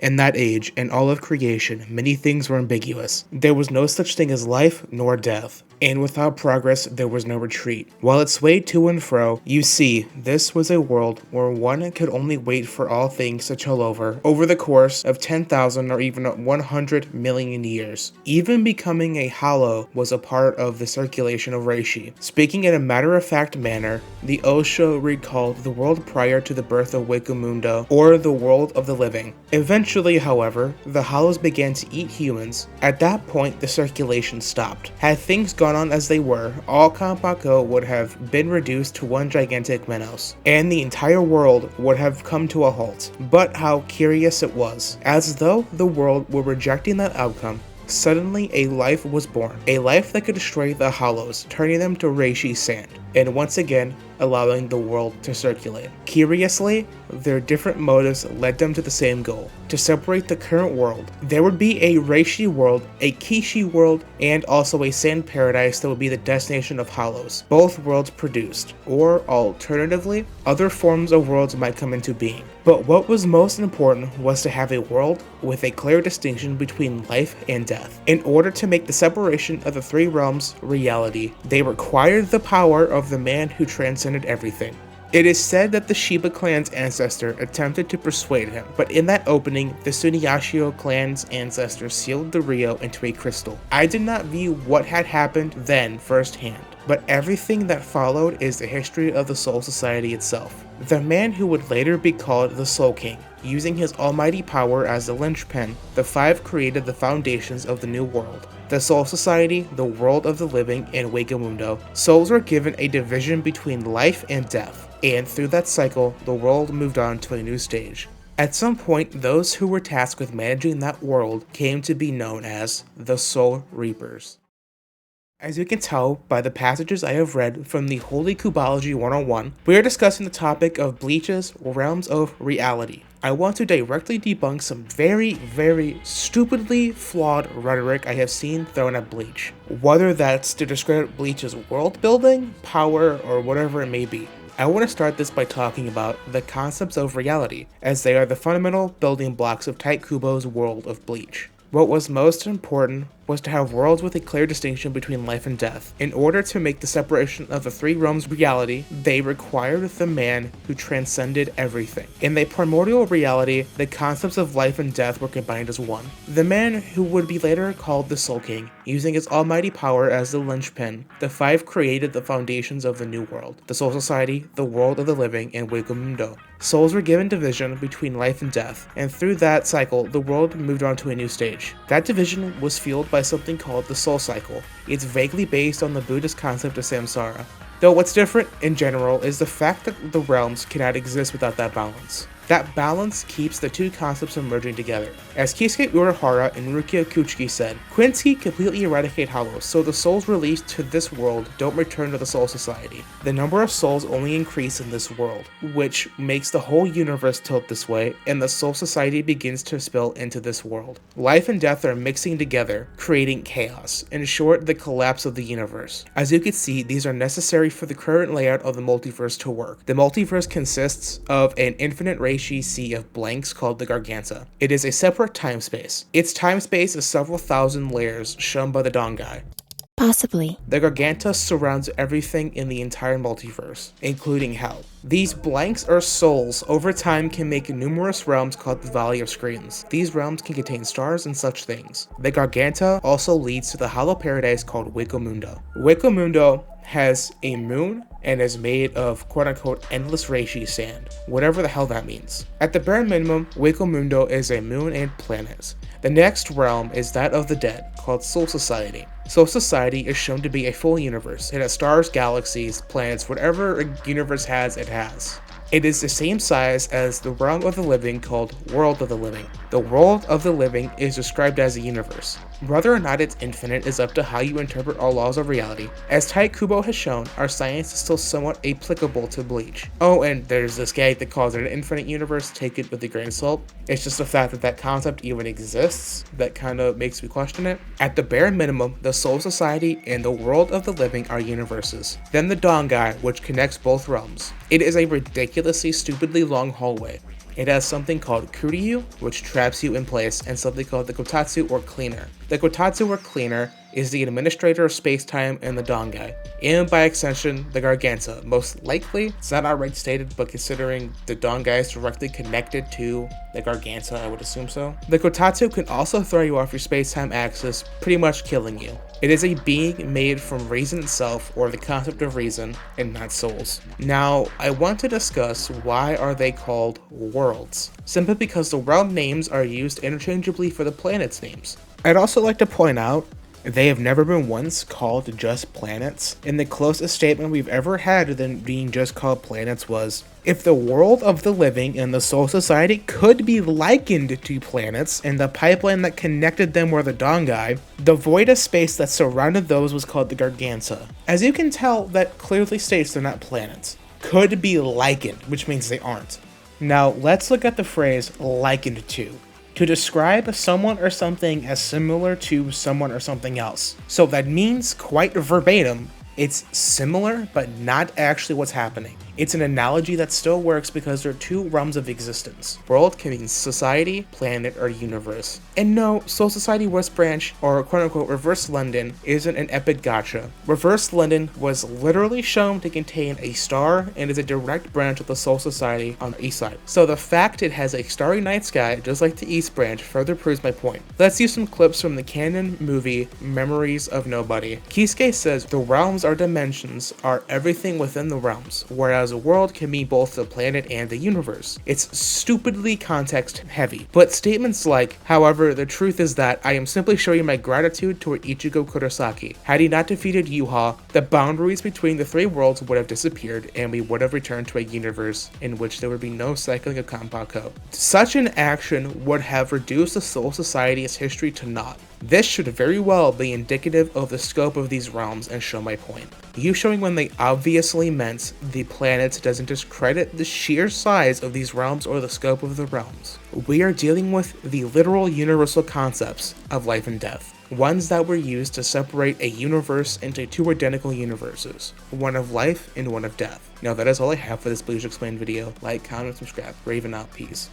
In that age, and all of creation, many things were ambiguous. There was no such thing as life nor death, and without progress there was no retreat. While it swayed to and fro, you see, this was a world where one could only wait for all things to chill over the course of 10,000 or even 100 million years. Even becoming a hollow was a part of the circulation of Reishi. Speaking in a matter-of-fact manner, the Osho recalled the world prior to the birth of Wakamundo, or the world of the living. Eventually, however, the hollows began to eat humans. At that point, the circulation stopped. Had things gone on as they were, all Kanpako would have been reduced to one gigantic Menos, and the entire world would have come to a halt. But how curious it was. As though the world were rejecting that outcome, suddenly a life was born. A life that could destroy the hollows, turning them to reishi sand, and once again allowing the world to circulate. Curiously, their different motives led them to the same goal: to separate the current world. There would be a reishi world, a kishi world, and also a sand paradise that would be the destination of hollows. Both worlds produced, or alternatively, other forms of worlds might come into being. But what was most important was to have a world with a clear distinction between life and death. In order to make the separation of the three realms reality, they required the power of the man who transcended everything. It is said that the Shiba clan's ancestor attempted to persuade him, but in that opening, the Suniyashio clan's ancestor sealed the Rio into a crystal. I did not view what had happened then firsthand, but everything that followed is the history of the Soul Society itself. The man who would later be called the Soul King, using his almighty power as the linchpin, the five created the foundations of the new world. The Soul Society, the world of the living, and Wakamundo. Souls were given a division between life and death, and through that cycle, the world moved on to a new stage. At some point, those who were tasked with managing that world came to be known as the Soul Reapers. As you can tell by the passages I have read from the Holy Kubology 101, we are discussing the topic of Bleach's Realms of Reality. I want to directly debunk some very stupidly flawed rhetoric I have seen thrown at Bleach. Whether that's to describe Bleach's world building, power, or whatever it may be. I want to start this by talking about the concepts of reality, as they are the fundamental building blocks of Tite Kubo's world of Bleach. What was most important was to have worlds with a clear distinction between life and death. In order to make the separation of the three realms reality, they required the man who transcended everything. In the primordial reality, the concepts of life and death were combined as one. The man who would be later called the Soul King, using his almighty power as the linchpin, the five created the foundations of the new world: the Soul Society, the world of the living, and Wakamundo. Souls were given division between life and death, and through that cycle, the world moved on to a new stage. That division was fueled by something called the Soul Cycle. It's vaguely based on the Buddhist concept of samsara, though what's different in general is the fact that the realms cannot exist without that balance. That balance keeps the two concepts from merging together. As Kisuke Urahara and Rukia Kuchiki said, Quincy completely eradicate hollows, so the souls released to this world don't return to the Soul Society. The number of souls only increase in this world, which makes the whole universe tilt this way, and the Soul Society begins to spill into this world. Life and death are mixing together, creating chaos. In short, the collapse of the universe. As you can see, these are necessary for the current layout of the multiverse to work. The multiverse consists of an infinite ratio sea of blanks called the Garganta. It is a separate time space. Its time space is several thousand layers shown by the Dongai. Possibly. The Garganta surrounds everything in the entire multiverse, including hell. These blanks or souls over time can make numerous realms called the Valley of Screens. These realms can contain stars and such things. The Garganta also leads to the hollow paradise called Wakamundo. Wakamundo has a moon and is made of quote-unquote endless reishi sand, whatever the hell that means. At the bare minimum, Wakamundo is a moon and planets. The next realm is that of the dead, called Soul Society. Soul Society is shown to be a full universe. It has stars, galaxies, planets, whatever a universe has, it has. It is the same size as the realm of the living called World of the Living. The world of the living is described as a universe. Whether or not it's infinite is up to how you interpret our laws of reality. As Tite Kubo has shown, our science is still somewhat applicable to Bleach. Oh, and there's this guy that calls it an infinite universe, take it with a grain of salt. It's just the fact that that concept even exists that kind of makes me question it. At the bare minimum, the Soul Society and the world of the living are universes. Then the Dongai, which connects both realms. It is a ridiculously stupidly long hallway. It has something called Kuryu, which traps you in place, and something called the Kotatsu or Cleaner. The Kotatsu or Cleaner is the administrator of space-time in the Dongai, and by extension, the Garganta. Most likely, it's not outright stated, but considering the Dongai is directly connected to the Garganta, I would assume so. The Kotatsu can also throw you off your space-time axis, pretty much killing you. It is a being made from reason itself, or the concept of reason, and not souls. Now, I want to discuss why are they called worlds. Simply because the realm names are used interchangeably for the planets' names. I'd also like to point out, they have never been once called just planets, and the closest statement we've ever had to them being just called planets was, if the world of the living and the Soul Society could be likened to planets, and the pipeline that connected them were the Dongai, the void of space that surrounded those was called the Garganta. As you can tell, that clearly states they're not planets. Could be likened, which means they aren't. Now, let's look at the phrase likened to describe someone or something as similar to someone or something else. So that means, quite verbatim, it's similar but not actually what's happening. It's an analogy that still works because there are two realms of existence. World can mean society, planet, or universe. And no, Soul Society West Branch, or quote-unquote Reverse London, isn't an epic gacha. Reverse London was literally shown to contain a star and is a direct branch of the Soul Society on the east side. So the fact it has a starry night sky, just like the East Branch, further proves my point. Let's use some clips from the canon movie Memories of Nobody. Kisuke says the realms or dimensions are everything within the realms, whereas a world can mean both the planet and the universe. It's stupidly context heavy, but statements like, however, the truth is that I am simply showing my gratitude toward Ichigo Kurosaki. Had he not defeated Yuha, the boundaries between the three worlds would have disappeared and we would have returned to a universe in which there would be no cycling of compound code. Such an action would have reduced the Soul Society's history to naught. This should very well be indicative of the scope of these realms and show my point. You showing when they obviously meant the planets doesn't discredit the sheer size of these realms or the scope of the realms. We are dealing with the literal universal concepts of life and death. Ones that were used to separate a universe into two identical universes, one of life and one of death. Now that is all I have for this Bleach Explained video. Like, comment, subscribe. Raven out. Peace.